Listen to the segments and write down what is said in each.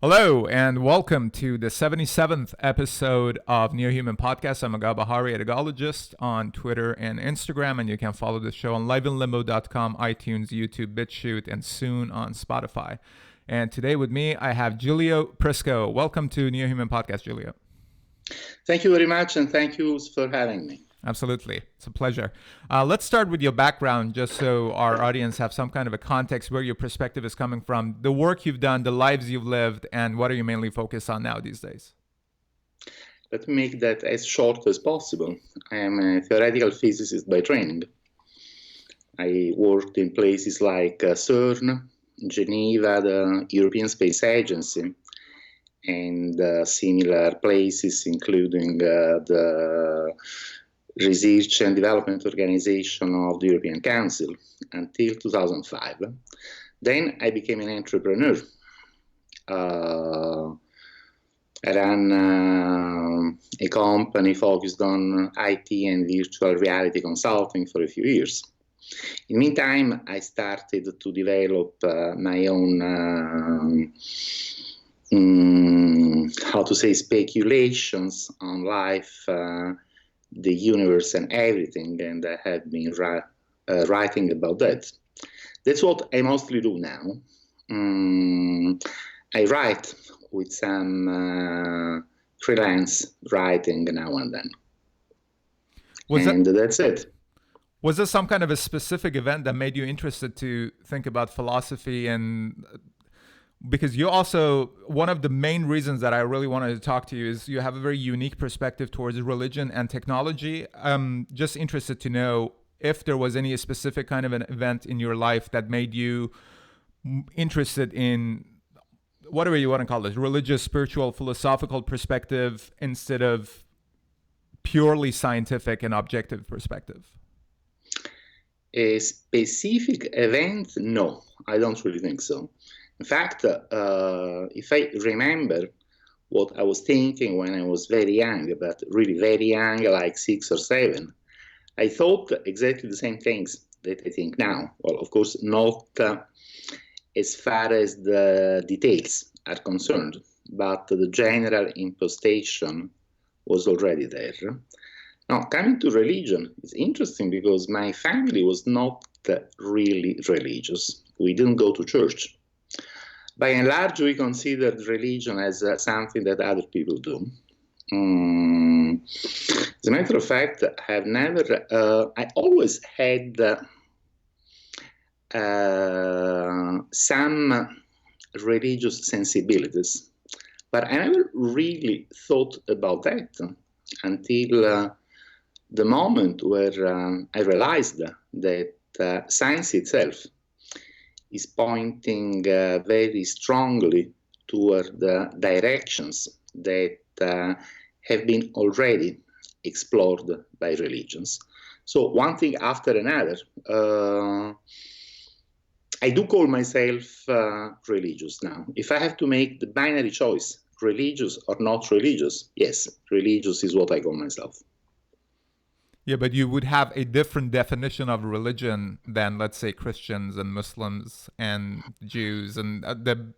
Hello and welcome to the 77th episode of NEOHUMAN podcast. I'm Agah Bahari, etologist on Twitter and Instagram, and you can follow the show on liveinlimbo.com, iTunes, YouTube, BitChute, and soon on Spotify. And today with me, I have Giulio Prisco. Welcome to NEOHUMAN podcast, Giulio. Thank you very much, and thank you for having me. Absolutely. It's a pleasure. Let's start with your background, just so our audience have some kind of a context where your perspective is coming from, the work you've done, the lives you've lived, and what are you mainly focused on now these days? Let me make that as short as possible. I am a theoretical physicist by training. I worked in places like CERN, Geneva, the European Space Agency, and similar places, including the Research and Development Organization of the European Council until 2005. Then I became an entrepreneur. I ran a company focused on IT and virtual reality consulting for a few years. In the meantime, I started to develop my own speculations on life, the universe and everything, and I have been writing about that. That's what I mostly do now. I write with some freelance writing now and then. That's it. Was there some kind of a specific event that made you interested to think about philosophy? And because you also, one of the main reasons that I really wanted to talk to you is you have a very unique perspective towards religion and technology. I'm just interested to know if there was any specific kind of an event in your life that made you interested in whatever you want to call it, religious, spiritual, philosophical perspective instead of purely scientific and objective perspective. A specific event? No, I don't really think so. In fact, if I remember what I was thinking when I was very young, but really very young, like 6 or 7, I thought exactly the same things that I think now. Well, of course, not as far as the details are concerned, but the general impostation was already there. Now, coming to religion, it's interesting because my family was not really religious. We didn't go to church. By and large, we considered religion as something that other people do. As a matter of fact, I always had some religious sensibilities, but I never really thought about that until the moment where I realized that science itself is pointing very strongly toward the directions that have been already explored by religions. So one thing after another, I do call myself religious now. If I have to make the binary choice, religious or not religious, yes, religious is what I call myself. Yeah, but you would have a different definition of religion than, let's say, Christians and Muslims and Jews and the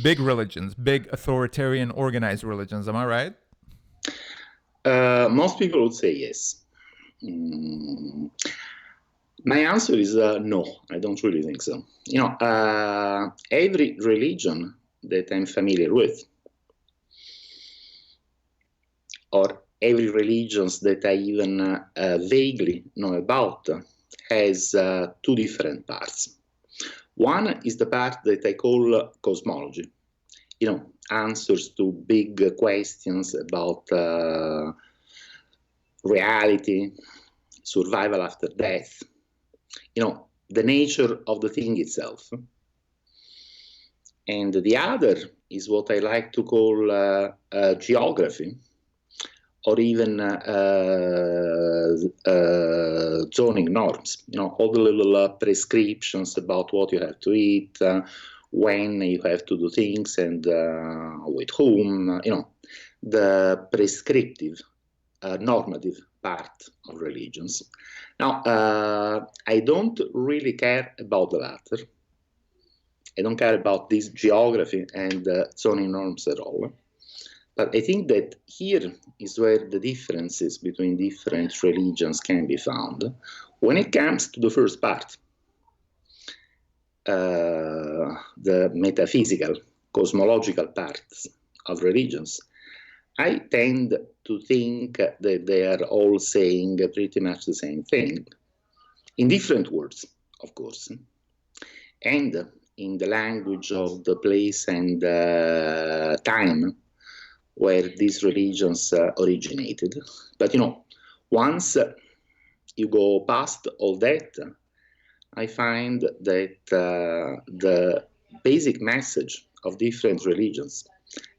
big religions, big authoritarian organized religions. Am I right? Most people would say yes. My answer is no, I don't really think so. Every religion that I'm familiar with, or every religion that I even vaguely know about, has 2 different parts. One is the part that I call cosmology, answers to big questions about reality, survival after death, the nature of the thing itself. And the other is what I like to call geography, or even zoning norms, all the little prescriptions about what you have to eat, when you have to do things, and with whom, the prescriptive, normative part of religions. Now, I don't really care about the latter. I don't care about this geography and zoning norms at all. But I think that here is where the differences between different religions can be found. When it comes to the first part, the metaphysical, cosmological parts of religions, I tend to think that they are all saying pretty much the same thing, in different words, of course, and in the language of the place and time where these religions originated. But once you go past all that, I find that the basic message of different religions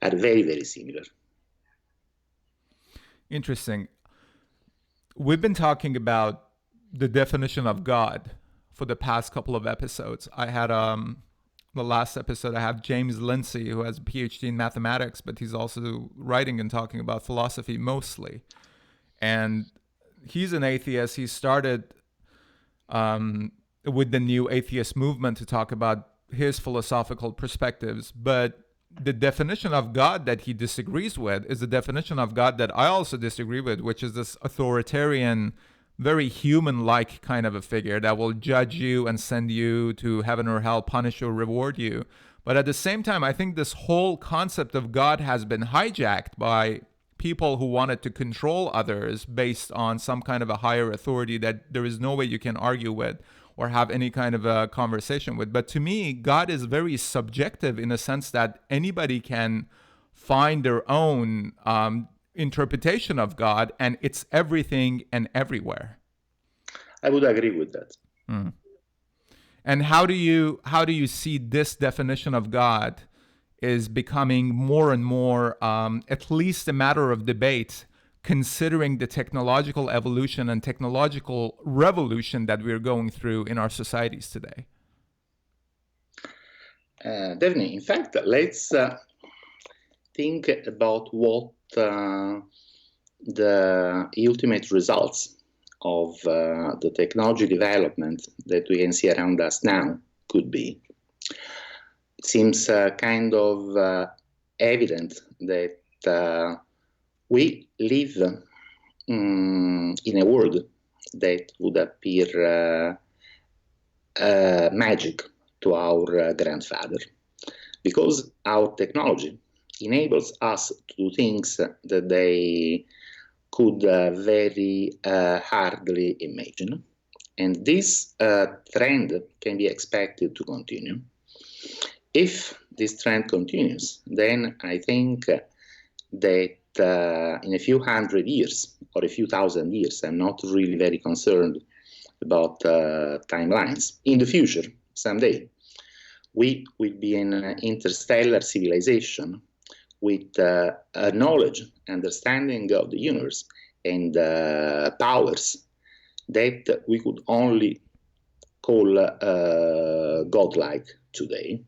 are very, very similar. Interesting. We've been talking about the definition of God for the past couple of episodes. I had the last episode, I have James Lindsay, who has a PhD in mathematics, but he's also writing and talking about philosophy mostly. And he's an atheist. He started with the new atheist movement to talk about his philosophical perspectives. But the definition of God that he disagrees with is the definition of God that I also disagree with, which is this authoritarian, very human-like kind of a figure that will judge you and send you to heaven or hell, punish or reward you. But at the same time, I think this whole concept of God has been hijacked by people who wanted to control others based on some kind of a higher authority that there is no way you can argue with or have any kind of a conversation with. But to me, God is very subjective in a sense that anybody can find their own interpretation of God, and it's everything and everywhere. I would agree with that. Mm. And how do you see this definition of God is becoming more and more, at least a matter of debate, considering the technological evolution and technological revolution that we're going through in our societies today? Definitely. In fact, let's think about what the ultimate results of the technology development that we can see around us now could be. It seems kind of evident that we live in a world that would appear magic to our grandfather, because our technology enables us to do things that they could very hardly imagine. And this trend can be expected to continue. If this trend continues, then I think that in a few hundred years or a few thousand years, I'm not really very concerned about timelines. In the future, someday, we will be an interstellar civilization with a knowledge, understanding of the universe, and powers that we could only call godlike today.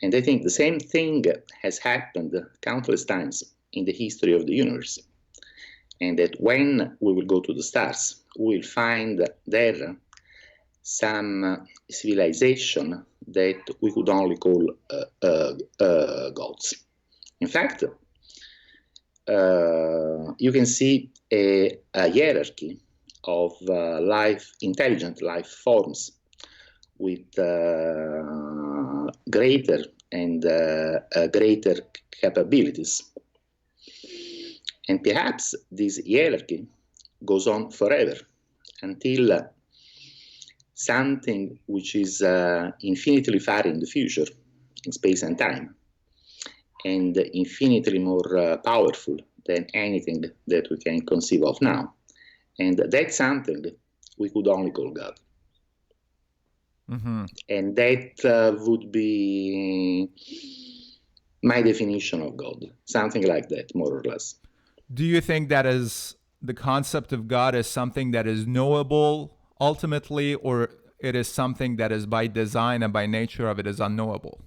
And I think the same thing has happened countless times in the history of the universe. And that when we will go to the stars, we will find there some civilization that we could only call gods. In fact, you can see a hierarchy of intelligent life forms with greater and greater capabilities. And perhaps this hierarchy goes on forever until something which is infinitely far in the future, in space and time, and infinitely more powerful than anything that we can conceive of now. And that's something we could only call God. Mm-hmm. And that would be my definition of God, something like that, more or less. Do you think that is the concept of God is something that is knowable ultimately, or it is something that is by design and by nature of it is unknowable?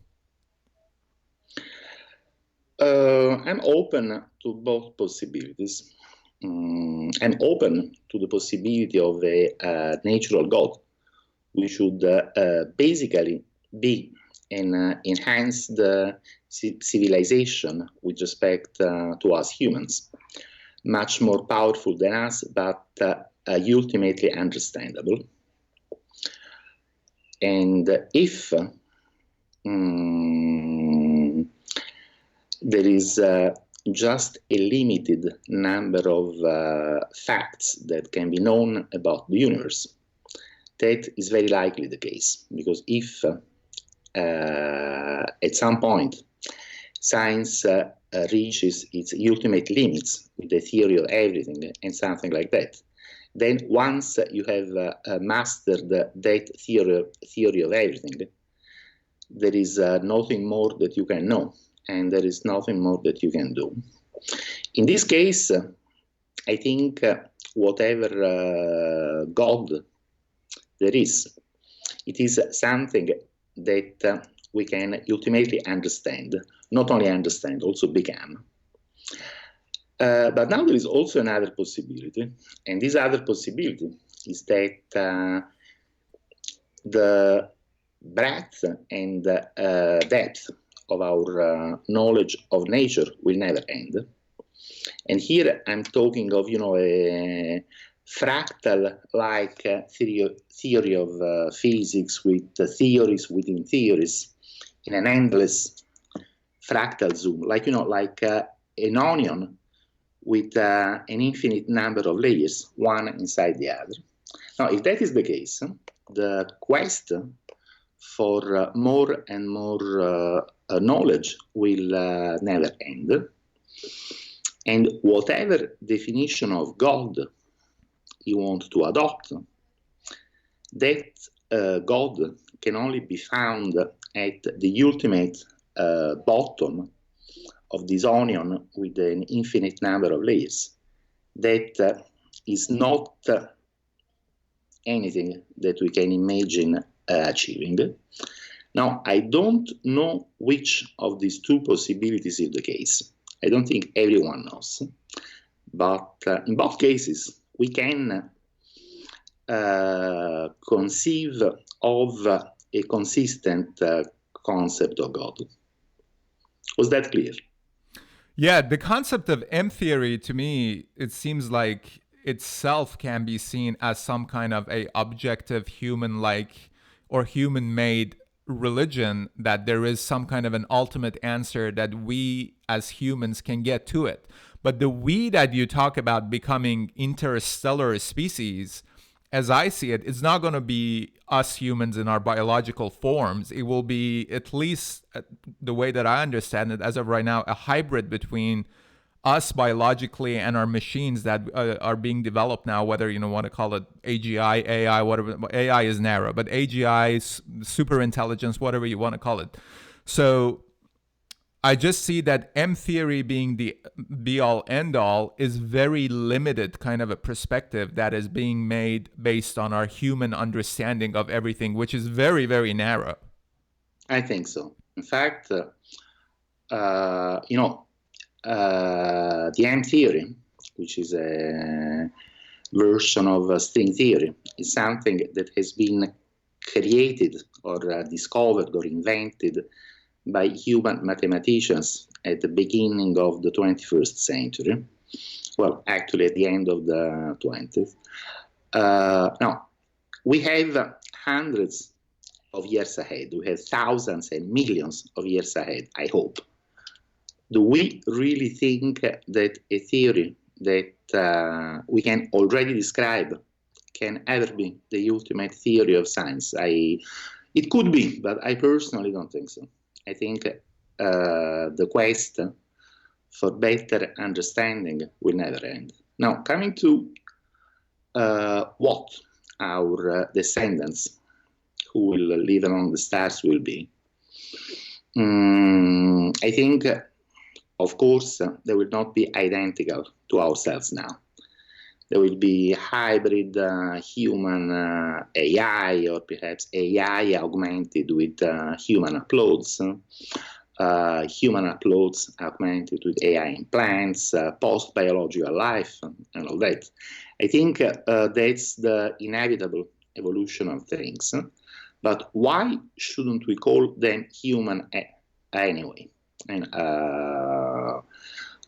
I'm open to both possibilities. I'm open to the possibility of a natural God, which should basically be an enhanced civilization with respect to us humans, much more powerful than us, but ultimately understandable. And if there is just a limited number of facts that can be known about the universe, that is very likely the case, because if at some point science reaches its ultimate limits with the theory of everything and something like that, then once you have mastered that theory of everything, there is nothing more that you can know, and there is nothing more that you can do. In this case, I think whatever God there is, it is something that we can ultimately understand, not only understand, also become. But now there is also another possibility, and this other possibility is that the breadth and depth of our knowledge of nature will never end. And here I'm talking of, a fractal-like theory of physics with theories within theories in an endless fractal zoom, like an onion with an infinite number of layers, one inside the other. Now, if that is the case, the quest for more and more knowledge will never end. And whatever definition of God you want to adopt, that God can only be found at the ultimate bottom of this onion with an infinite number of layers. That is not anything that we can imagine achieving. Now, I don't know which of these two possibilities is the case. I don't think everyone knows. But in both cases, we can conceive of a consistent concept of God. Was that clear? Yeah, the concept of M theory, to me, it seems like itself can be seen as some kind of a objective human-like or human-made religion, that there is some kind of an ultimate answer that we as humans can get to it. But the we that you talk about becoming interstellar species, as I see it, it's not going to be us humans in our biological forms. It will be, at least the way that I understand it as of right now, a hybrid between us biologically and our machines that are being developed now, whether you want to call it AGI, AI, whatever. AI is narrow, but AGI, super intelligence, whatever you want to call it. So I just see that M theory being the be-all, end-all is very limited kind of a perspective that is being made based on our human understanding of everything, which is very, very narrow. I think so. In fact, the M theory, which is a version of string theory, is something that has been created or discovered or invented by human mathematicians at the beginning of the 21st century. Well, actually at the end of the 20th. Now, we have hundreds of years ahead. We have thousands and millions of years ahead, I hope. Do we really think that a theory that we can already describe can ever be the ultimate theory of science? It could be, but I personally don't think so. I think the quest for better understanding will never end. Now, coming to what our descendants who will live among the stars will be, I think, of course, they will not be identical to ourselves now. There will be hybrid human AI, or perhaps AI augmented with human uploads, human uploads augmented with AI implants, post-biological life, and all that. I think that's the inevitable evolution of things. But why shouldn't we call them human anyway? And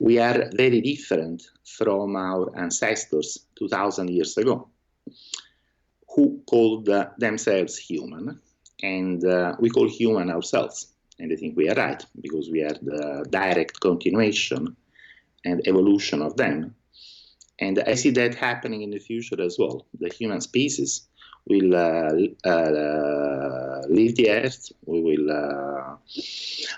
we are very different from our ancestors 2,000 years ago, who called themselves human, and we call human ourselves. And I think we are right, because we are the direct continuation and evolution of them. And I see that happening in the future as well. The human species will leave the Earth, we will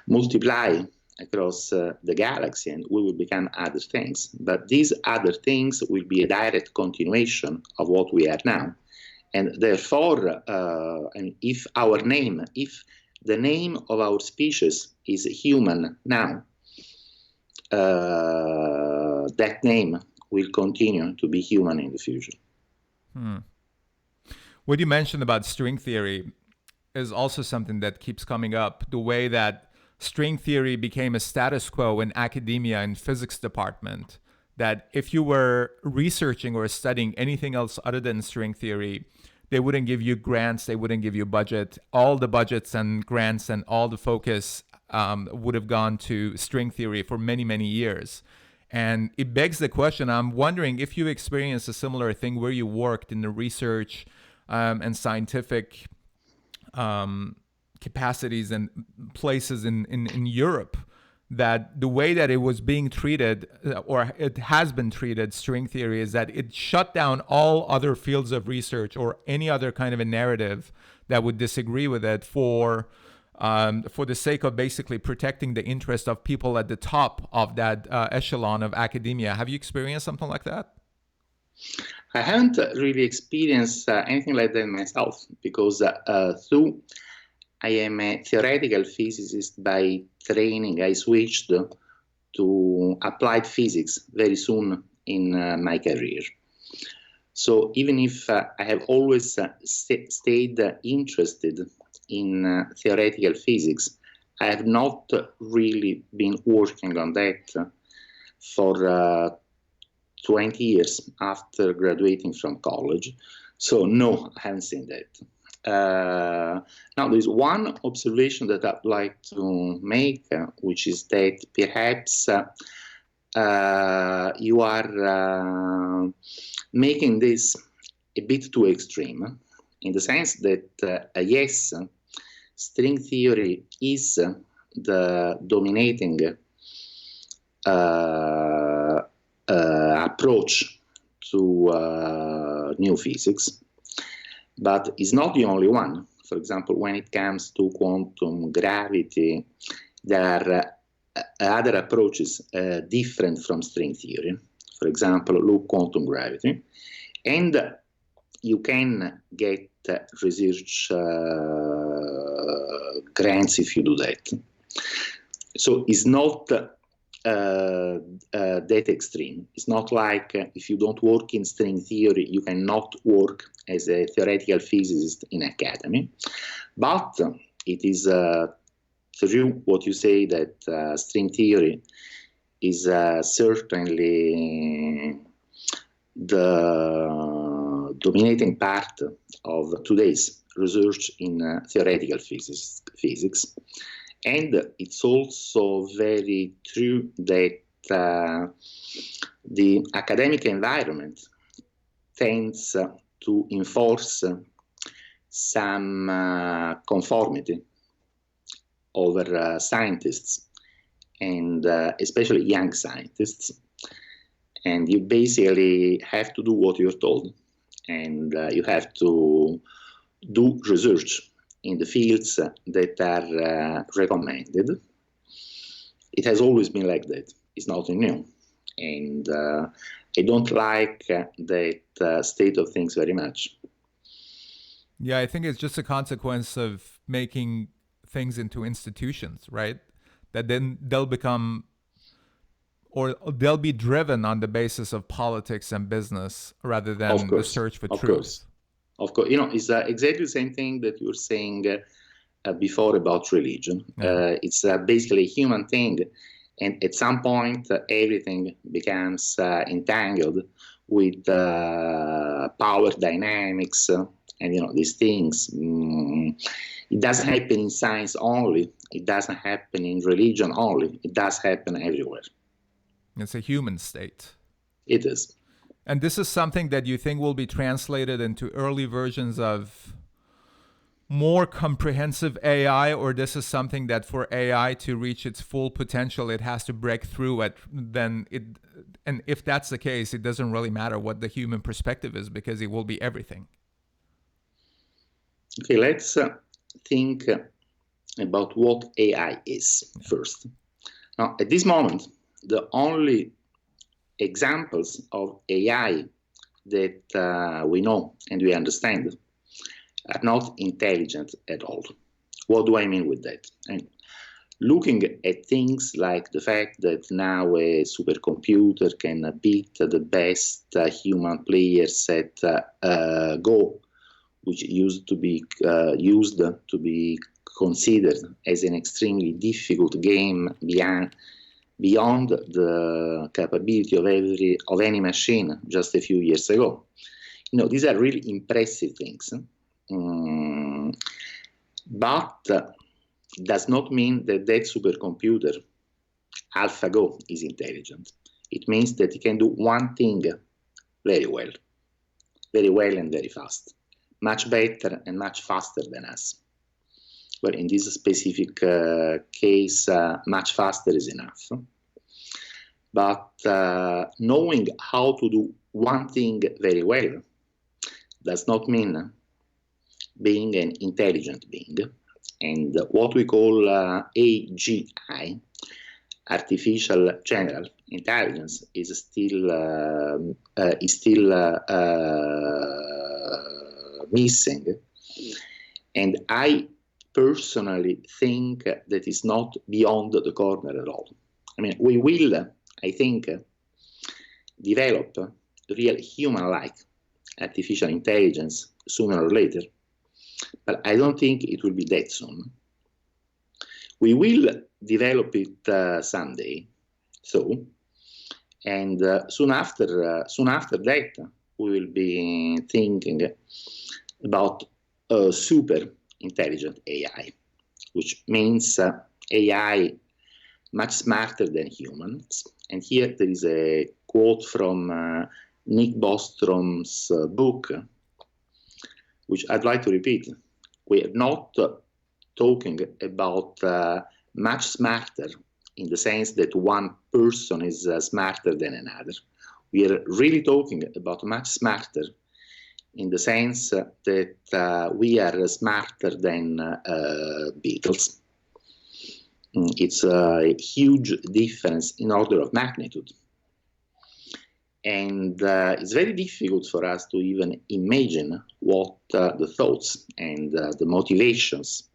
multiply across the galaxy, and we will become other things. But these other things will be a direct continuation of what we are now. And therefore, if the name of our species is human now, that name will continue to be human in the future. What you mentioned about string theory is also something that keeps coming up. The way that string theory became a status quo in academia and physics department, that if you were researching or studying anything else other than string theory, they wouldn't give you grants, they wouldn't give you budget. All the budgets and grants and all the focus would have gone to string theory for many, many years. And it begs the question, I'm wondering if you experienced a similar thing where you worked in the research and scientific capacities and places in Europe, that the way that it was being treated, or it has been treated, string theory, is that it shut down all other fields of research or any other kind of a narrative that would disagree with it for the sake of basically protecting the interest of people at the top of that echelon of academia. Have you experienced something like that? I haven't really experienced anything like that myself, because though I am a theoretical physicist by training, I switched to applied physics very soon in my career. So even if I have always stayed interested in theoretical physics, I have not really been working on that for 20 years after graduating from college. So no, I haven't seen that. Now, there's one observation that I'd like to make, which is that perhaps you are making this a bit too extreme, in the sense that, yes, string theory is the dominating approach to new physics, but it's not the only one. For example, when it comes to quantum gravity, there are other approaches different from string theory. For example, look quantum gravity, and you can get research grants if you do that. So it's not that extreme. It's not like if you don't work in string theory, you cannot work as a theoretical physicist in academy. But it is true what you say, that string theory is certainly the dominating part of today's research in theoretical physics. And it's also very true that the academic environment tends to enforce some conformity over scientists, and especially young scientists. And you basically have to do what you're told, and you have to do research in the fields that are recommended. It has always been like that. It's nothing new. And I don't like that state of things very much. Yeah, I think it's just a consequence of making things into institutions, right? That then they'll become, or they'll be driven on the basis of politics and business rather than the search for truth. Of course, it's exactly the same thing that you were saying before about religion. Yeah. It's basically a human thing, and at some point, everything becomes entangled with power dynamics And these things, it doesn't happen in science only. It doesn't happen in religion only. It does happen everywhere. It's a human state. It is. And this is something that you think will be translated into early versions of more comprehensive AI, or this is something that for AI to reach its full potential, it has to break through it. And if that's the case, it doesn't really matter what the human perspective is, because it will be everything. Okay, let's think about what AI is first. Now, at this moment, the only examples of AI that we know and we understand are not intelligent at all. What do I mean with that? Looking at things like the fact that now a supercomputer can beat the best human players at Go, which used to be considered as an extremely difficult game beyond the capability of any machine just a few years ago. These are really impressive things. But does not mean that supercomputer, AlphaGo, is intelligent. It means that it can do one thing very well and very fast, much better and much faster than us. Well, in this specific case, much faster is enough. But knowing how to do one thing very well does not mean being an intelligent being. And what we call AGI, artificial general intelligence, is still missing. And I personally think that is not beyond the corner at all. I mean, we will, I think, develop real human-like artificial intelligence sooner or later, but I don't think it will be that soon. We will develop it someday, and soon after that, we will be thinking about super intelligent AI, which means AI much smarter than humans. And here there is a quote from Nick Bostrom's book, which I'd like to repeat. We are not talking about much smarter in the sense that one person is smarter than another. We are really talking about much smarter in the sense that we are smarter than Beatles. It's a huge difference in order of magnitude. And it's very difficult for us to even imagine what the thoughts and the motivations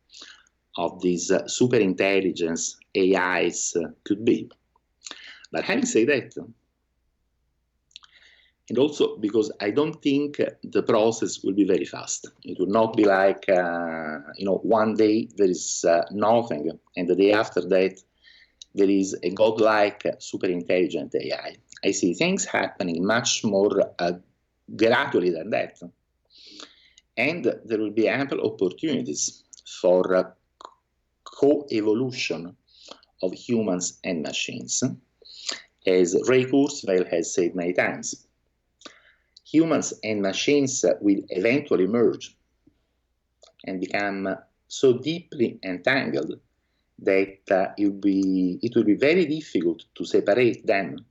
of these super intelligence AIs could be. But having said that, and also because I don't think the process will be very fast. It will not be like, one day there is nothing, and the day after that there is a godlike super intelligent AI. I see things happening much more gradually than that. And there will be ample opportunities for co-evolution of humans and machines. As Ray Kurzweil has said many times, humans and machines will eventually merge and become so deeply entangled that it will be very difficult to separate them,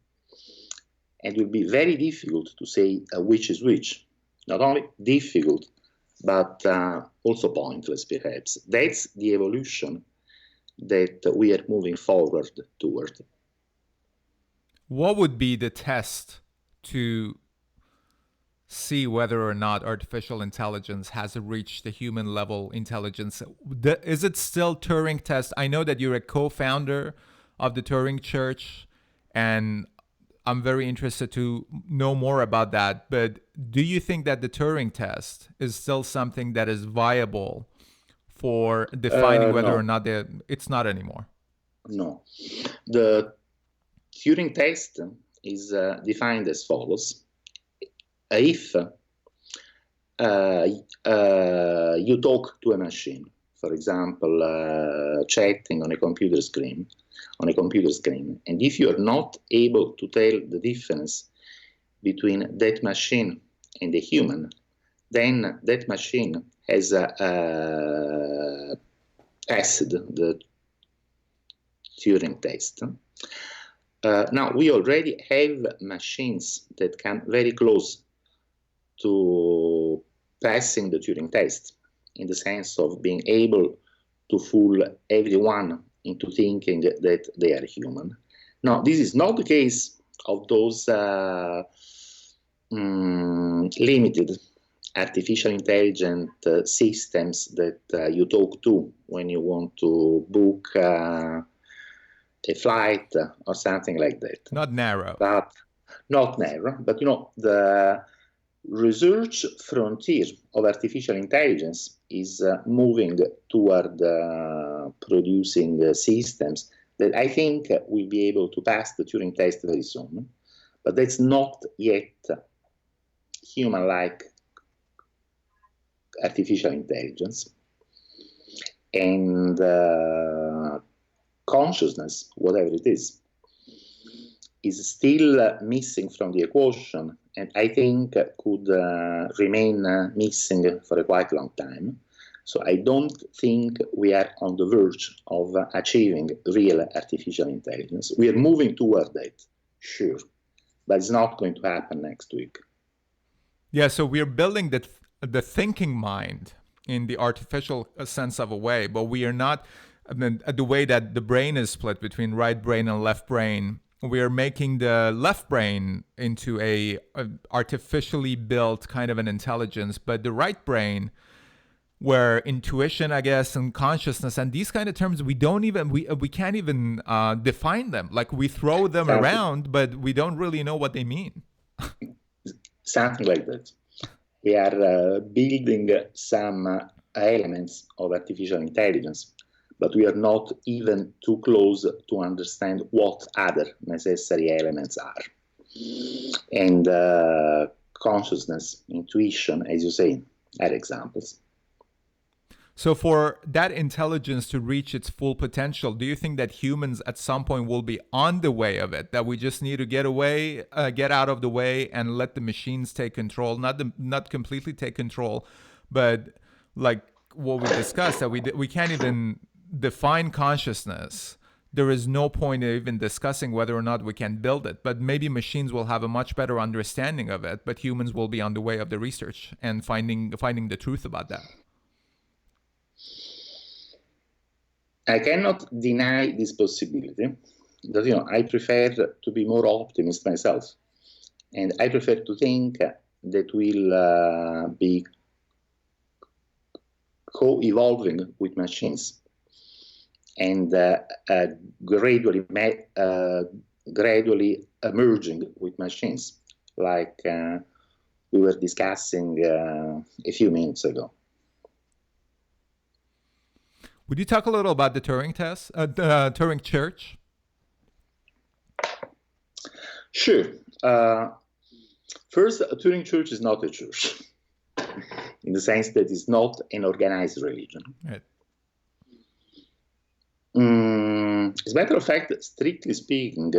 and it will be very difficult to say which is which. Not only difficult, but also pointless, perhaps. That's the evolution that we are moving forward toward. What would be the test to see whether or not artificial intelligence has reached the human level intelligence? Is it still Turing Test? I know that you're a co-founder of the Turing Church, and I'm very interested to know more about that. But do you think that the Turing Test is still something that is viable for defining whether no. or not it's not anymore? No. The Turing Test is defined as follows. If you talk to a machine, for example, chatting on a computer screen, and if you are not able to tell the difference between that machine and a human, then that machine has passed the Turing test. Now, we already have machines that come very close to passing the Turing test, in the sense of being able to fool everyone into thinking that they are human. Now, this is not the case of those limited artificial intelligent systems that you talk to when you want to book a flight or something like that. Not narrow. But not narrow, but the research frontier of artificial intelligence is moving toward producing systems that I think will be able to pass the Turing test very soon. But that's not yet human-like artificial intelligence. And consciousness, whatever it is still missing from the equation, and I think could remain missing for a quite long time. So I don't think we are on the verge of achieving real artificial intelligence. We are moving toward that, sure, but it's not going to happen next week. Yeah, so we're building the thinking mind in the artificial sense of a way, but we are not, the way that the brain is split between right brain and left brain. We are making the left brain into a artificially built kind of an intelligence, but the right brain, where intuition, I guess, and consciousness and these kind of terms, we can't even define them. Like, we throw them around, but we don't really know what they mean. Something like that. We are building some elements of artificial intelligence, but we are not even too close to understand what other necessary elements are. And consciousness, intuition, as you say, are examples. So for that intelligence to reach its full potential, do you think that humans at some point will be on the way of it? That we just need to get out of the way and let the machines take control, not completely take control, but like what we discussed, that we can't even define consciousness. There is no point in even discussing whether or not we can build it, but maybe machines will have a much better understanding of it, but humans will be on the way of the research and finding the truth about that. I cannot deny this possibility, but I prefer to be more optimist myself, and I prefer to think that we'll be co-evolving with machines and gradually emerging with machines, like we were discussing a few minutes ago. Would you talk a little about the Turing test, the Turing Church? Sure. First, a Turing Church is not a church, in the sense that it's not an organized religion. Right. As a matter of fact, strictly speaking,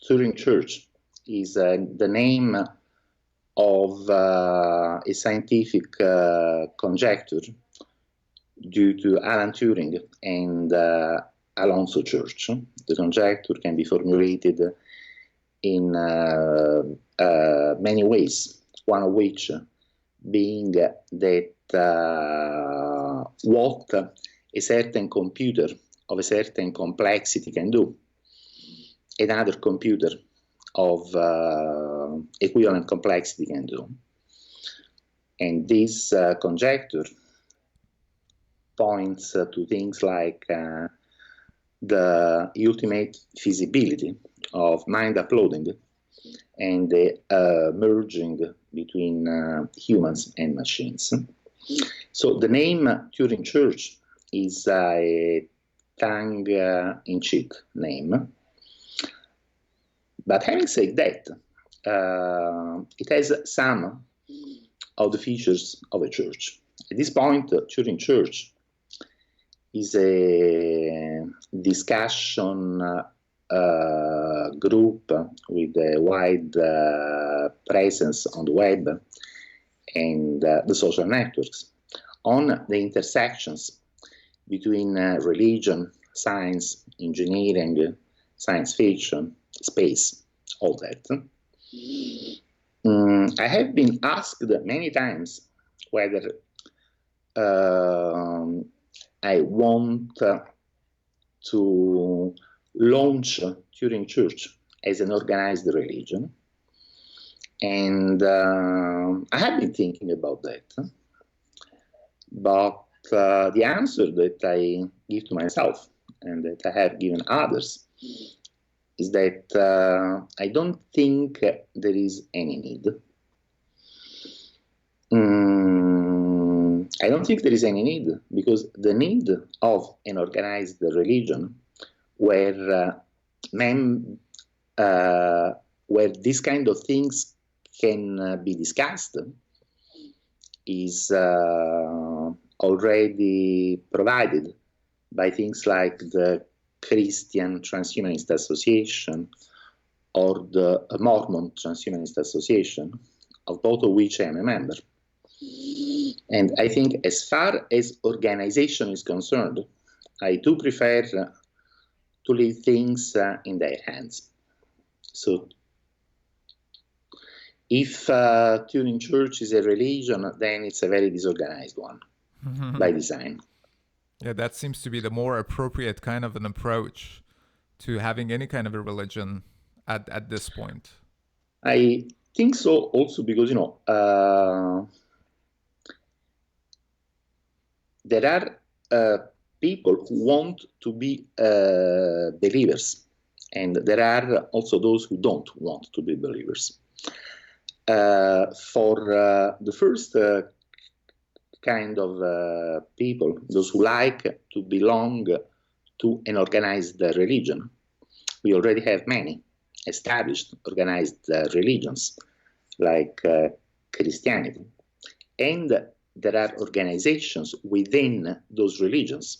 Turing Church is the name of a scientific conjecture due to Alan Turing and Alonzo Church. The conjecture can be formulated in many ways, one of which being that what a certain computer of a certain complexity can do, another computer of equivalent complexity can do. And this conjecture points to things like the ultimate feasibility of mind uploading and the merging between humans and machines. So the name Turing Church is a tongue-in-cheek name. But having said that, it has some of the features of a church. At this point, Turing Church is a discussion group with a wide presence on the web and the social networks on the intersections between religion, science, engineering, science fiction, space, all that. I have been asked many times whether I want to launch Turing Church as an organized religion. And I have been thinking about that. But the answer that I give to myself and that I have given others is that I don't think there is any need. I don't think there is any need, because the need of an organized religion where these kind of things can be discussed is already provided by things like the Christian Transhumanist Association or the Mormon Transhumanist Association, of both of which I am a member. And I think as far as organization is concerned, I do prefer to leave things in their hands. So if Turing Church is a religion, then it's a very disorganized one by design. Yeah, that seems to be the more appropriate kind of an approach to having any kind of a religion at this point. I think so also because, there are people who want to be believers, and there are also those who don't want to be believers. For the first kind of people, those who like to belong to an organized religion, we already have many established organized religions like Christianity. And there are organizations within those religions,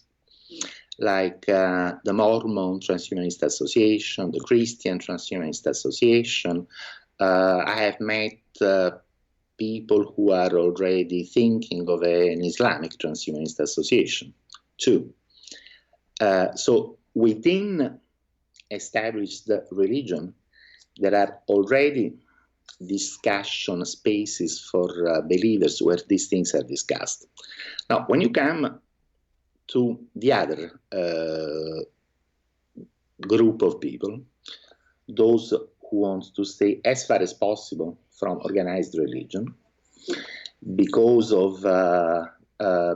like the Mormon Transhumanist Association, the Christian Transhumanist Association. I have met people who are already thinking of an Islamic Transhumanist Association, too. So within established religion, there are already discussion spaces for believers where these things are discussed. Now, when you come to the other group of people, those who want to stay as far as possible from organized religion, because of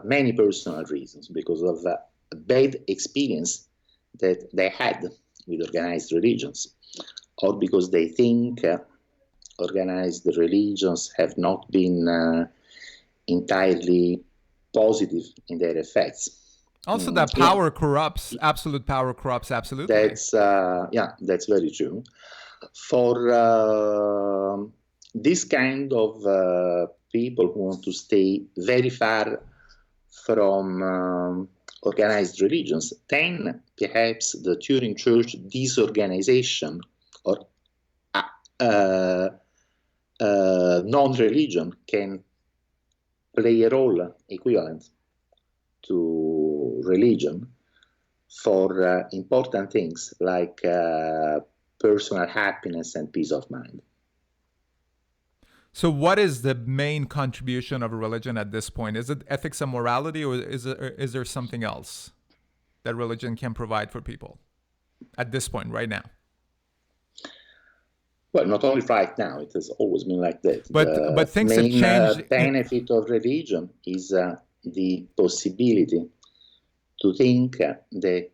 many personal reasons, because of a bad experience that they had with organized religions, or because they think organized religions have not been entirely positive in their effects. Also, that power corrupts, absolute power corrupts absolutely. That's very true. For this kind of people who want to stay very far from organized religions, then perhaps the Turing Church disorganization or non-religion can play a role equivalent to religion for important things like personal happiness and peace of mind. So what is the main contribution of a religion at this point? Is it ethics and morality, or is there something else that religion can provide for people at this point, right now? Well, not only right now, it has always been like that. But things have changed. The benefit of religion is the possibility to think that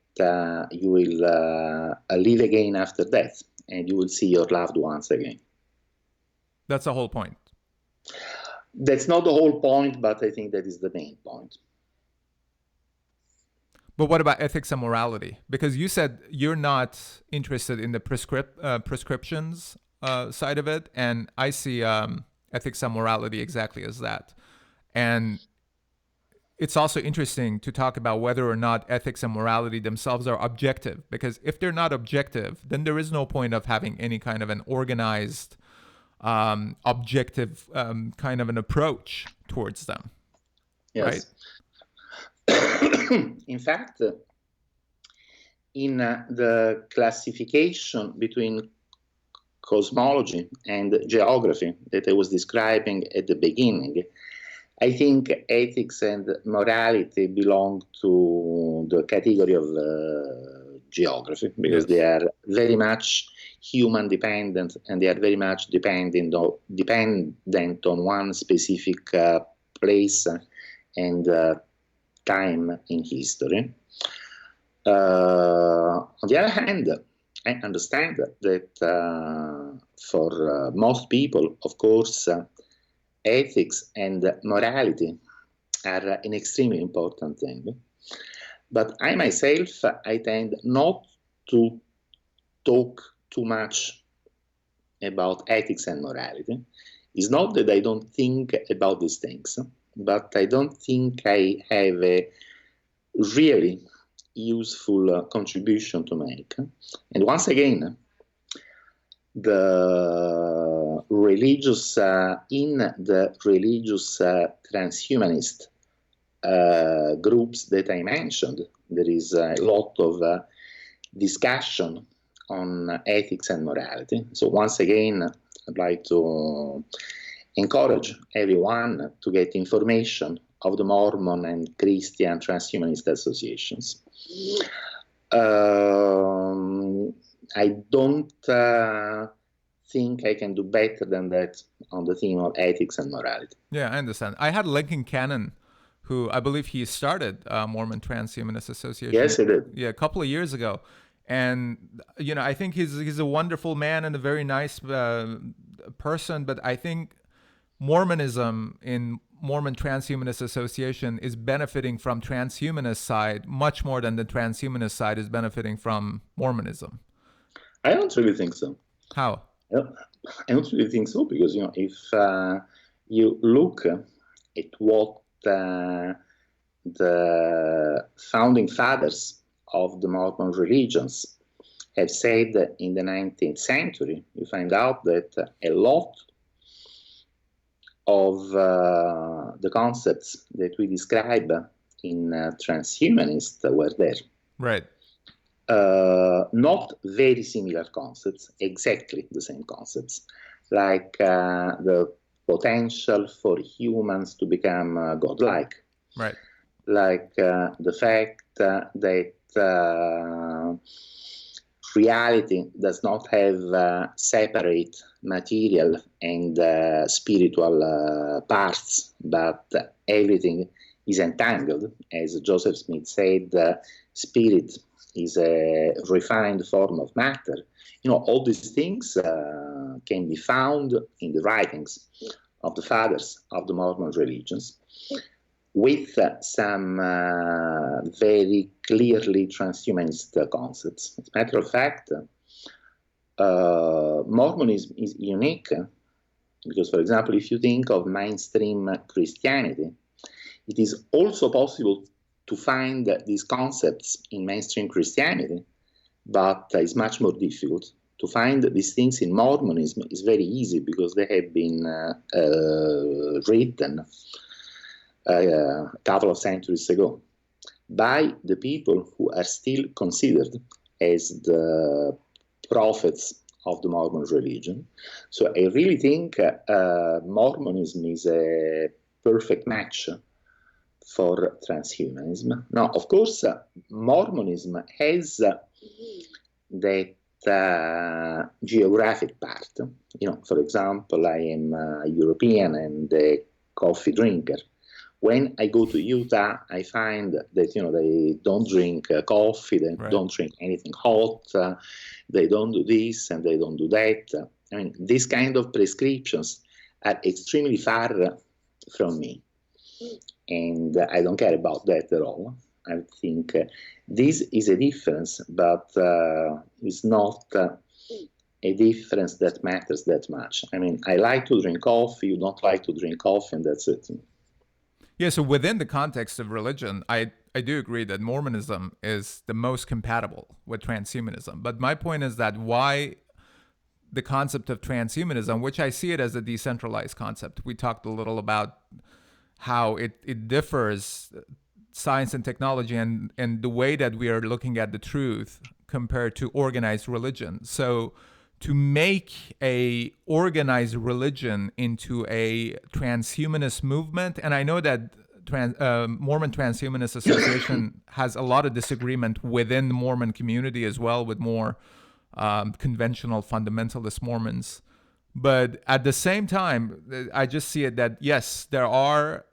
you will live again after death, and you will see your loved ones again. That's the whole point. That's not the whole point, but I think that is the main point. But what about ethics and morality? Because you said you're not interested in the prescriptions side of it, and I see ethics and morality exactly as that. And it's also interesting to talk about whether or not ethics and morality themselves are objective, because if they're not objective, then there is no point of having any kind of an organized, objective kind of an approach towards them, right? Yes. In fact, in the classification between cosmology and geography that I was describing at the beginning, I think ethics and morality belong to the category of geography, because Yes. they are very much human dependent, and they are very much dependent on one specific place and time in history. On the other hand, I understand that for most people, of course, ethics and morality are an extremely important thing. But I myself, I tend not to talk too much about ethics and morality. It's not that I don't think about these things, but I don't think I have a really useful contribution to make. And once again, the religious in the religious transhumanist groups that I mentioned, there is a lot of discussion on ethics and morality. So once again, I'd like to encourage everyone to get information of the Mormon and Christian transhumanist associations. I don't think I can do better than that on the theme of ethics and morality. Yeah, I understand. I had Lincoln Cannon, who I believe he started Mormon Transhumanist Association. Yes, he did. Yeah, a couple of years ago. And, you know, I think he's a wonderful man and a very nice person, but I think Mormonism in Mormon Transhumanist Association is benefiting from transhumanist side much more than the transhumanist side is benefiting from Mormonism. I don't really think so. How? I don't really think so, because, you know, if you look at what the founding fathers of the Mormon religions have said in the 19th century, you find out that a lot of the concepts that we describe in transhumanist were there. Right. Not very similar concepts, exactly the same concepts, like the potential for humans to become godlike. Right. Like the fact that reality does not have separate material and spiritual parts, but everything is entangled. As Joseph Smith said, spirit is a refined form of matter. You know, all these things can be found in the writings of the fathers of the Mormon religions, with some very clearly transhumanist concepts. As a matter of fact, Mormonism is unique because, for example, if you think of mainstream Christianity, it is also possible to find these concepts in mainstream Christianity, but it's much more difficult. To find these things in Mormonism is very easy because they have been written a couple of centuries ago by the people who are still considered as the prophets of the Mormon religion. So I really think Mormonism is a perfect match for transhumanism. Now, of course, Mormonism has that geographic part. You know, for example, I am a European and a coffee drinker. When I go to Utah, I find that, you know, they don't drink coffee, they Right. don't drink anything hot, they don't do this and they don't do that. I mean, these kind of prescriptions are extremely far from me, and I don't care about that at all. I think this is a difference, but it's not a difference that matters that much. I mean, I like to drink coffee, you don't like to drink coffee, and that's it. Yeah, so within the context of religion, I do agree that Mormonism is the most compatible with transhumanism. But my point is that why the concept of transhumanism, which I see it as a decentralized concept. We talked a little about how it differs, science and technology, and the way that we are looking at the truth compared to organized religion. So to make a organized religion into a transhumanist movement, and I know that Mormon Transhumanist Association has a lot of disagreement within the Mormon community as well, with more conventional fundamentalist Mormons. But at the same time, I just see it that, yes, there are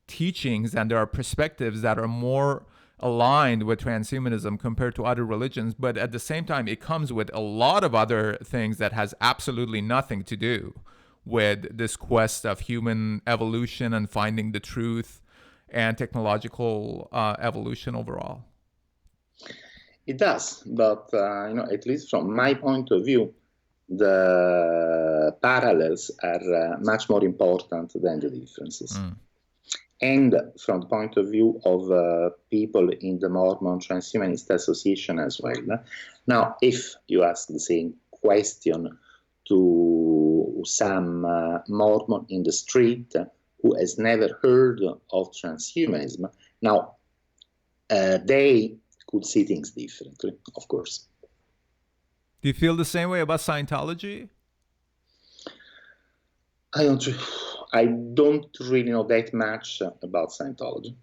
teachings and there are perspectives that are more aligned with transhumanism compared to other religions. But at the same time, it comes with a lot of other things that has absolutely nothing to do with this quest of human evolution and finding the truth and technological evolution overall. It does, but at least from my point of view, the parallels are much more important than the differences. And from the point of view of people in the Mormon Transhumanist Association as well. Now, if you ask the same question to some Mormon in the street who has never heard of transhumanism, now they could see things differently, of course. Do you feel the same way about Scientology? I don't really know that much about Scientology.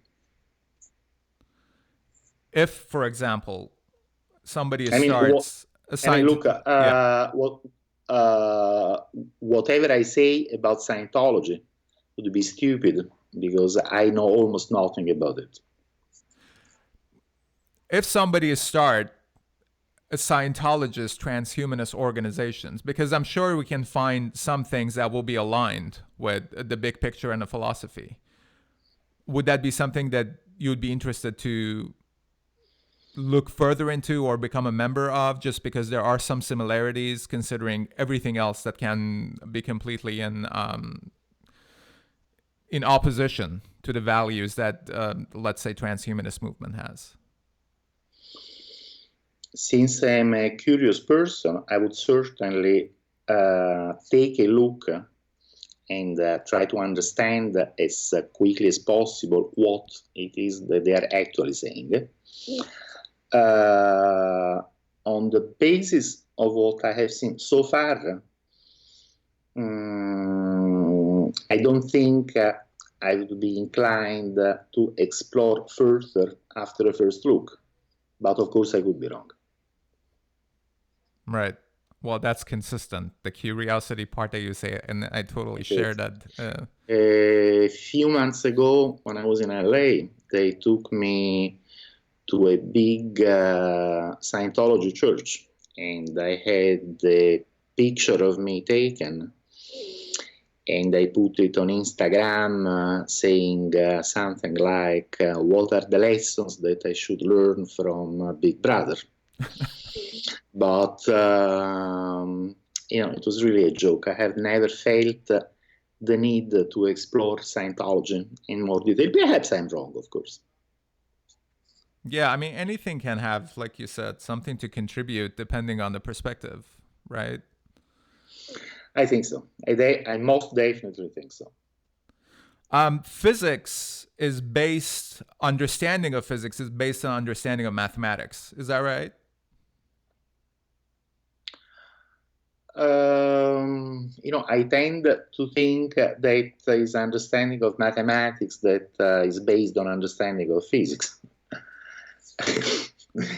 If, for example, somebody starts a whatever I say about Scientology would be stupid because I know almost nothing about it. If somebody starts a Scientologist transhumanist organizations, because I'm sure we can find some things that will be aligned with the big picture and the philosophy, would that be something that you'd be interested to look further into or become a member of, just because there are some similarities considering everything else that can be completely in opposition to the values that, let's say, transhumanist movement has? Since I'm a curious person, I would certainly take a look and try to understand as quickly as possible what it is that they are actually saying. On the basis of what I have seen so far, I don't think I would be inclined to explore further after a first look. But of course, I could be wrong. Right. Well, that's consistent. The curiosity part that you say, and I totally share that. A few months ago, when I was in LA, they took me to a big Scientology church, and I had a picture of me taken, and I put it on Instagram saying something like, what are the lessons that I should learn from Big Brother? But, it was really a joke. I have never felt the need to explore Scientology in more detail. Perhaps I'm wrong, of course. Yeah, I mean, anything can have, like you said, something to contribute depending on the perspective, right? I think so. I most definitely think so. Physics is based, understanding of physics is based on understanding of mathematics. Is that right? I tend to think that there is understanding of mathematics that is based on understanding of physics.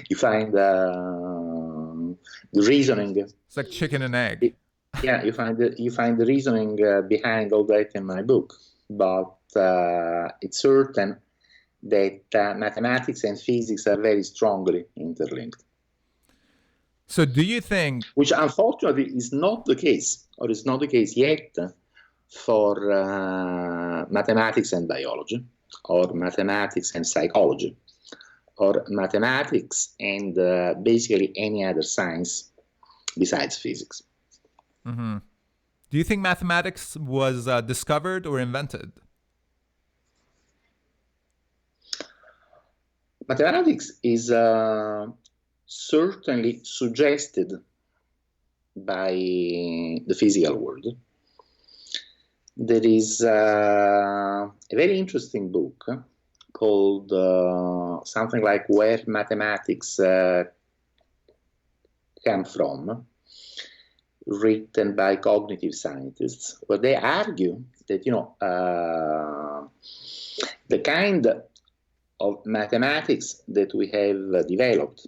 You find the reasoning. It's like chicken and egg. You find the reasoning behind all that in my book, but it's certain that mathematics and physics are very strongly interlinked. So do you think... Which unfortunately is not the case, or is not the case yet, for mathematics and biology, or mathematics and psychology, or mathematics and basically any other science besides physics. Mm-hmm. Do you think mathematics was discovered or invented? Mathematics is certainly suggested by the physical world. There is a very interesting book called something like Where Mathematics Come From, written by cognitive scientists, where they argue that the kind of mathematics that we have developed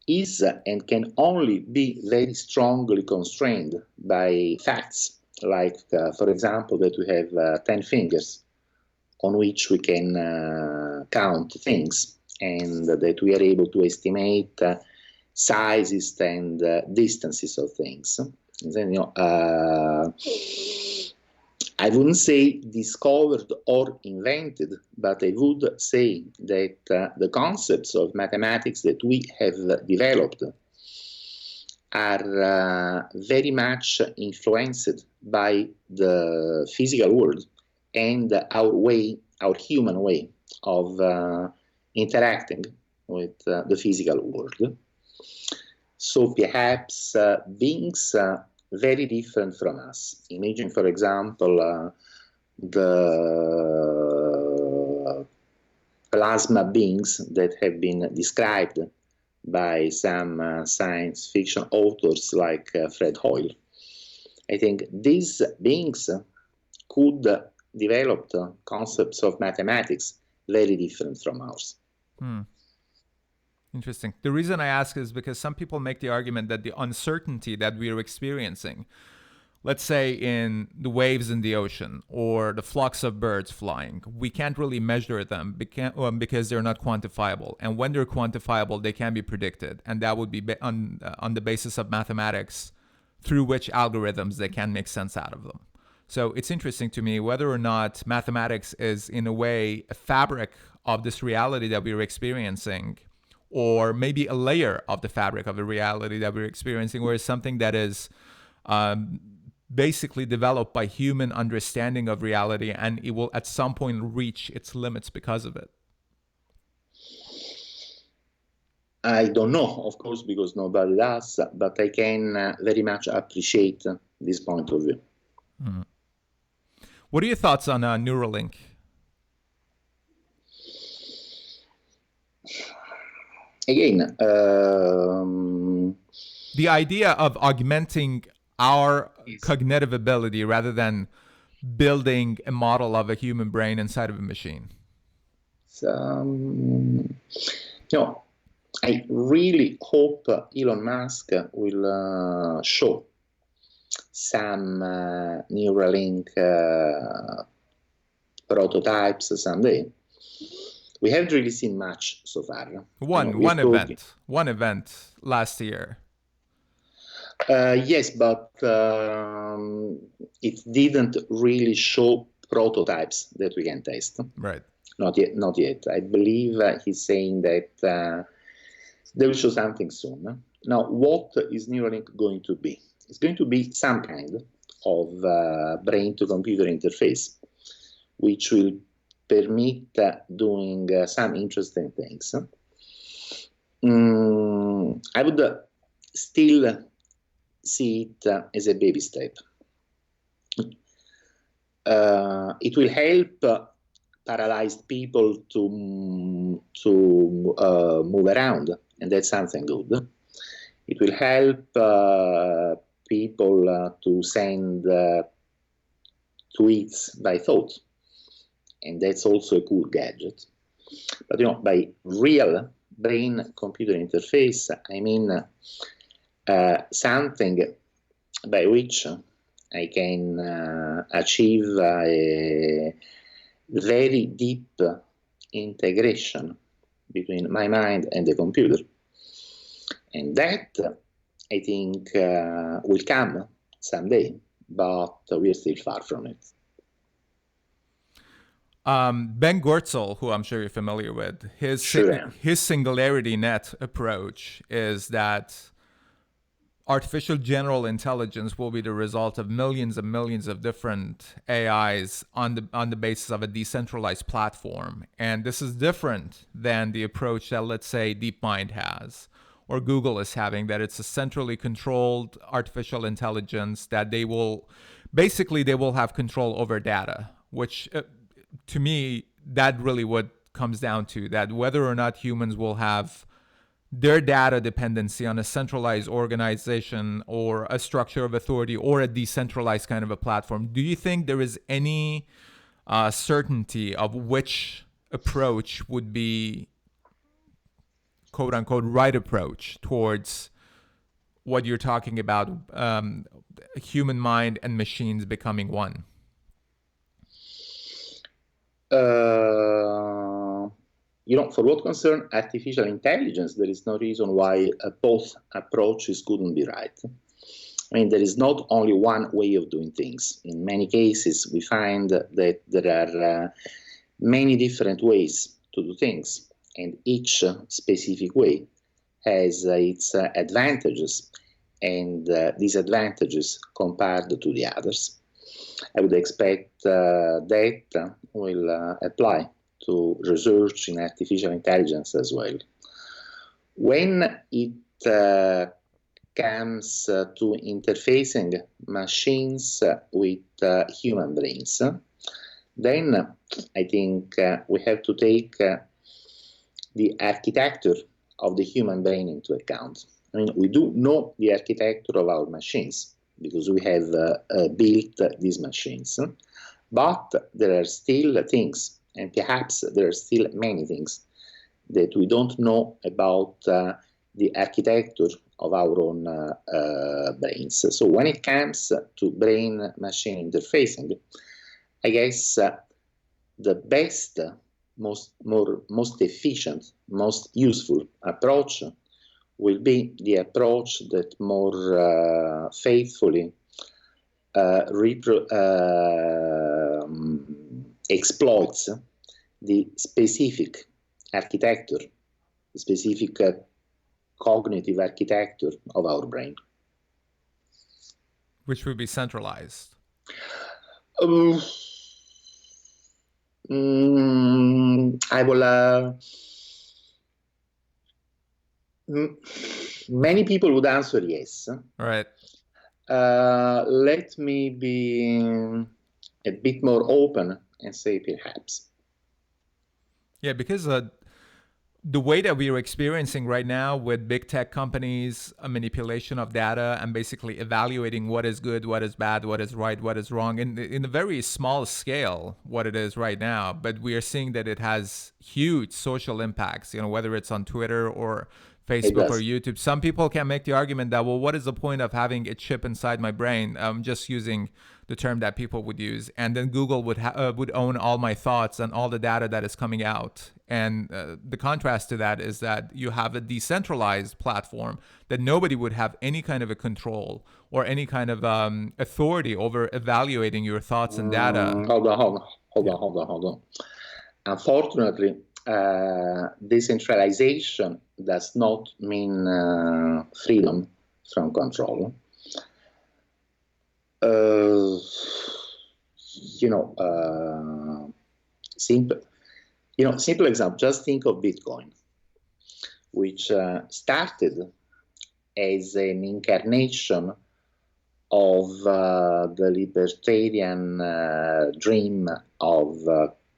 is and can only be very strongly constrained by facts, like, for example, that we have 10 fingers on which we can count things, and that we are able to estimate sizes and distances of things. And then, I wouldn't say discovered or invented, but I would say that the concepts of mathematics that we have developed are very much influenced by the physical world and our human way of interacting with the physical world. So perhaps beings very different from us. Imagine, for example, the plasma beings that have been described by some science fiction authors like Fred Hoyle. I think these beings could develop concepts of mathematics very different from ours. Interesting. The reason I ask is because some people make the argument that the uncertainty that we are experiencing, let's say in the waves in the ocean or the flocks of birds flying, we can't really measure them because they're not quantifiable. And when they're quantifiable, they can be predicted. And that would be on the basis of mathematics, through which algorithms they can make sense out of them. So it's interesting to me whether or not mathematics is, in a way, a fabric of this reality that we're experiencing, or maybe a layer of the fabric of the reality that we're experiencing, or is something that is basically developed by human understanding of reality, and it will at some point reach its limits because of it. I don't know, of course, because nobody does, but I can very much appreciate this point of view. Mm-hmm. What are your thoughts on Neuralink? Again, the idea of augmenting our cognitive ability rather than building a model of a human brain inside of a machine. I really hope Elon Musk will show some Neuralink prototypes someday. We haven't really seen much so far. One event last year. Yes, but it didn't really show prototypes that we can test. Right. Not yet. I believe he's saying that they will show something soon. Now, what is Neuralink going to be? It's going to be some kind of brain-to-computer interface, which will permit doing some interesting things. I would still see it as a baby step. It will help paralyzed people to move around, and that's something good. It will help people to send tweets by thought, and that's also a cool gadget. But by real brain-computer interface, I mean something by which I can achieve a very deep integration between my mind and the computer. And that, I think, will come someday, but we're still far from it. Ben Goertzel, who I'm sure you're familiar with, his singularity net approach is that artificial general intelligence will be the result of millions and millions of different AIs on the basis of a decentralized platform. And this is different than the approach that, let's say, DeepMind has or Google is having, that it's a centrally controlled artificial intelligence that they will have control over data, which to me, that really what comes down to, that whether or not humans will have their data dependency on a centralized organization or a structure of authority or a decentralized kind of a platform. Do you think there is any certainty of which approach would be quote unquote right approach towards what you're talking about, human mind and machines becoming one? For what concerns artificial intelligence, there is no reason why both approaches couldn't be right. I mean, there is not only one way of doing things. In many cases, we find that there are many different ways to do things, and each specific way has its advantages and disadvantages compared to the others. I would expect that will apply to research in artificial intelligence as well. When it comes to interfacing machines with human brains, then I think we have to take the architecture of the human brain into account. I mean, we do know the architecture of our machines because we have built these machines, but there are still things, and perhaps there are still many things that we don't know about the architecture of our own brains. So when it comes to brain-machine interfacing, I guess the best, most efficient, most useful approach will be the approach that more faithfully exploits the specific architecture, the specific cognitive architecture of our brain. Which would be centralized? I will... many people would answer yes. Right. Let me be a bit more open and say perhaps. Yeah, because the way that we are experiencing right now with big tech companies, a manipulation of data and basically evaluating what is good, what is bad, what is right, what is wrong in a very small scale, what it is right now. But we are seeing that it has huge social impacts, whether it's on Twitter or Facebook or YouTube. Some people can make the argument that, well, what is the point of having a chip inside my brain? I'm just using the term that people would use. And then Google would own all my thoughts and all the data that is coming out. And the contrast to that is that you have a decentralized platform that nobody would have any kind of a control or any kind of authority over evaluating your thoughts and data. Hold on. Unfortunately, decentralization does not mean freedom from control. Simple example, just think of Bitcoin, which started as an incarnation of the libertarian dream of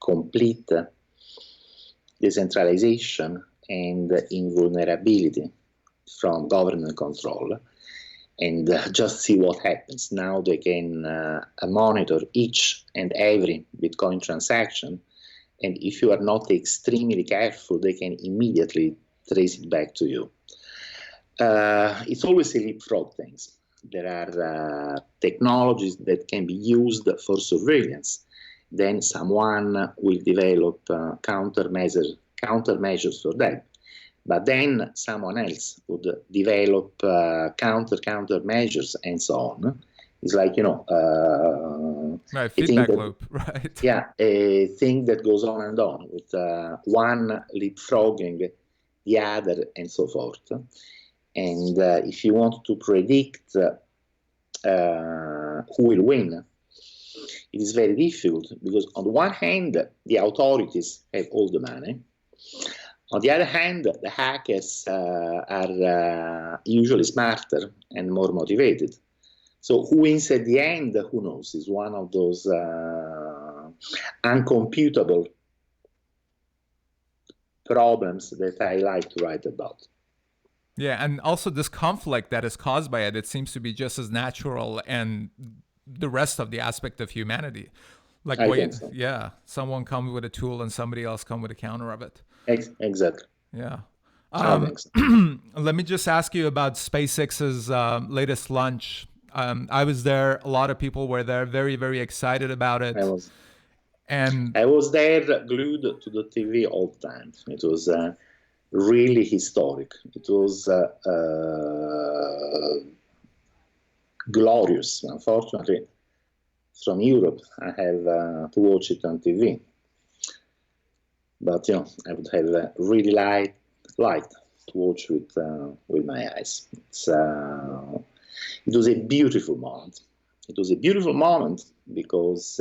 complete decentralization and invulnerability from government control. And just see what happens. Now they can monitor each and every Bitcoin transaction. And if you are not extremely careful, they can immediately trace it back to you. It's always a leapfrog things. There are technologies that can be used for surveillance. Then someone will develop countermeasures for that. But then someone else would develop countermeasures and so on. It's like, right, feedback loop, right? Yeah, a thing that goes on and on with one leapfrogging the other and so forth. And if you want to predict who will win, it is very difficult, because on the one hand, the authorities have all the money. On the other hand, the hackers are usually smarter and more motivated. So who wins at the end, who knows, is one of those uncomputable problems that I like to write about. Yeah, and also this conflict that is caused by it, it seems to be just as natural and the rest of the aspect of humanity. Like, I think so. Yeah, someone comes with a tool and somebody else comes with a counter of it. Exactly. Yeah. I think so. Let me just ask you about SpaceX's latest launch. I was there. A lot of people were there, very, very excited about it. I was there, glued to the TV all the time. It was really historic. It was glorious. Unfortunately, from Europe, I have to watch it on TV. But I would have really liked to watch with my eyes. It was a beautiful moment. It was a beautiful moment because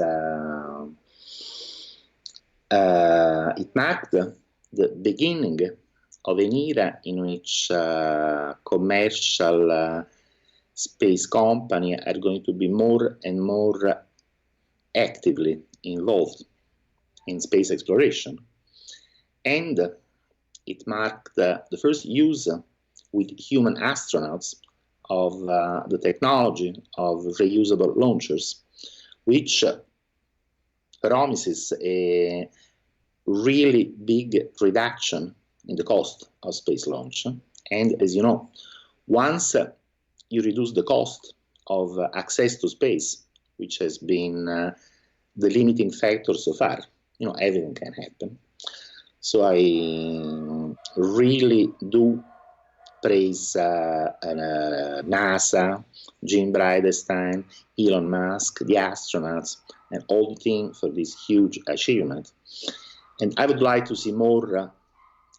it marked the beginning of an era in which commercial space companies are going to be more and more actively involved in space exploration. And it marked the first use with human astronauts of the technology of reusable launchers, which promises a really big reduction in the cost of space launch. And as you know, once you reduce the cost of access to space, which has been the limiting factor so far, everything can happen. So I really do praise NASA, Jim Bridenstine, Elon Musk, the astronauts, and all the team for this huge achievement. And I would like to see more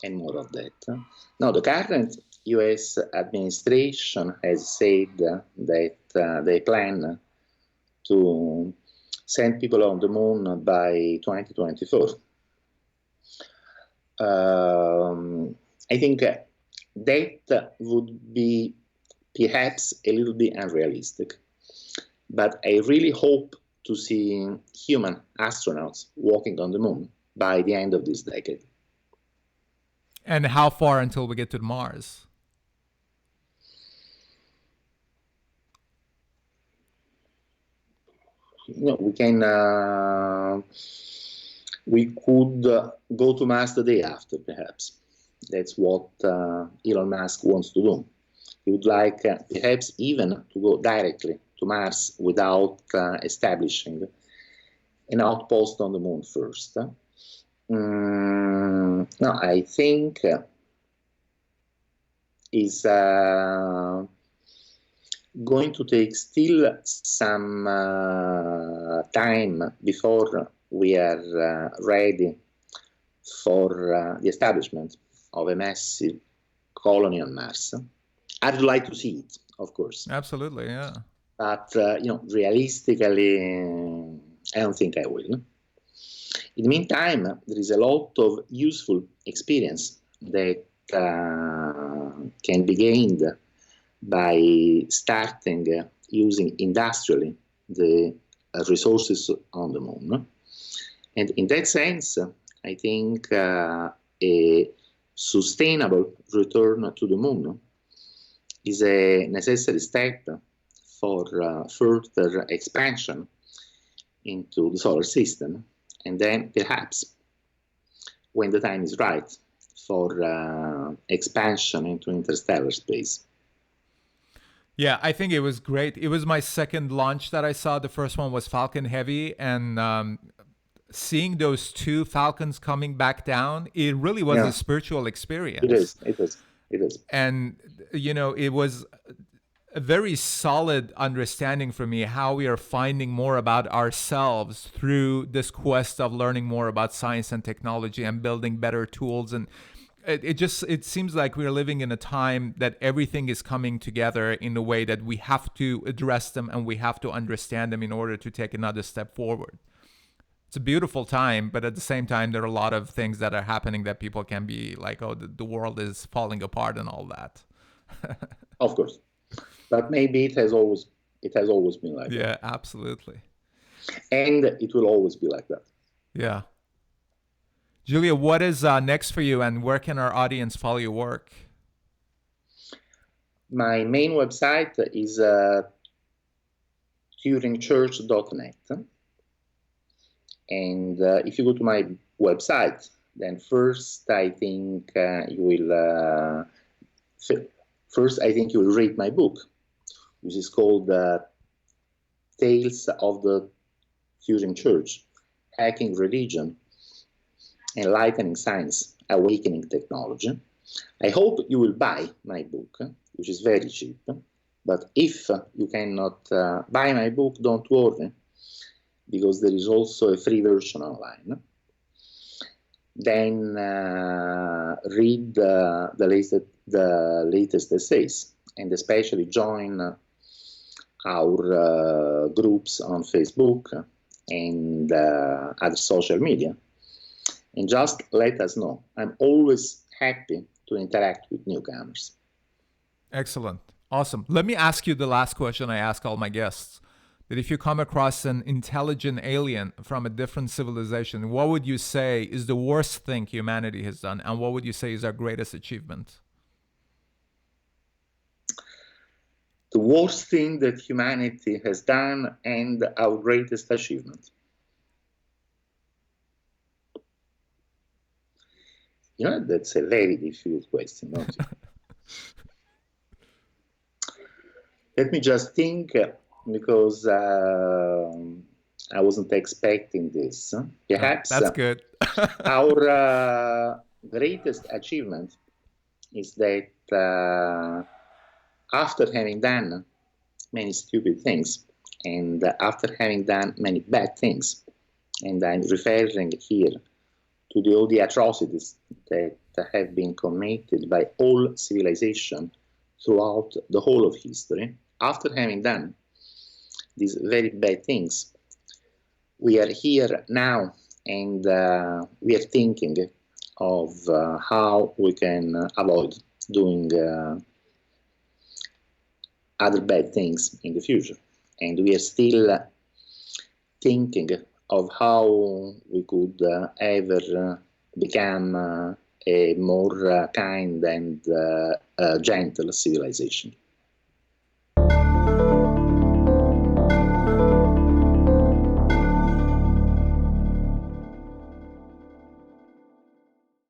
and more of that. Now, the current US administration has said that they plan to send people on the moon by 2024. I think that would be perhaps a little bit unrealistic, but I really hope to see human astronauts walking on the moon by the end of this decade. And how far until we get to Mars? We could go to Mars the day after, perhaps. That's what Elon Musk wants to do. He would like perhaps even to go directly to Mars without establishing an outpost on the moon first. No, I think is going to take still some time before we are ready for the establishment of a massive colony on Mars. I'd like to see it, of course. Absolutely, yeah. But realistically, I don't think I will. In the meantime, there is a lot of useful experience that can be gained by starting using industrially the resources on the moon. And in that sense, I think a sustainable return to the moon is a necessary step for further expansion into the solar system, and then perhaps when the time is right for expansion into interstellar space. Yeah, I think it was great. It was my second launch that I saw. The first one was Falcon Heavy, and seeing those two Falcons coming back down, it really was a spiritual experience. It is. And, it was a very solid understanding for me how we are finding more about ourselves through this quest of learning more about science and technology and building better tools. And it seems like we're living in a time that everything is coming together in a way that we have to address them and we have to understand them in order to take another step forward. It's a beautiful time, but at the same time, there are a lot of things that are happening that people can be like, oh, the world is falling apart and all that. Of course, but maybe it has always been like that. Yeah, absolutely. And it will always be like that. Yeah. Giulio, what is next for you, and where can our audience follow your work? My main website is turingchurch.net. And if you go to my website, then first I think you will read my book, which is called Tales of the Turing Church: Hacking Religion, Enlightening Science, Awakening Technology. I hope you will buy my book, which is very cheap. But if you cannot buy my book, don't worry, because there is also a free version online. Then read the latest essays, and especially join our groups on Facebook and other social media. And just let us know. I'm always happy to interact with newcomers. Excellent. Awesome. Let me ask you the last question I ask all my guests. That if you come across an intelligent alien from a different civilization, what would you say is the worst thing humanity has done? And what would you say is our greatest achievement? The worst thing that humanity has done and our greatest achievement. You know, that's a very difficult question, don't you? Let me just think, because I wasn't expecting this. Perhaps that's good. Our greatest achievement is that after having done many stupid things, and after having done many bad things, and I'm referring here to all the atrocities that have been committed by all civilization throughout the whole of history, after having done these very bad things, we are here now, and we are thinking of how we can avoid doing other bad things in the future. And we are still thinking of how we could ever become a more kind and gentle civilization.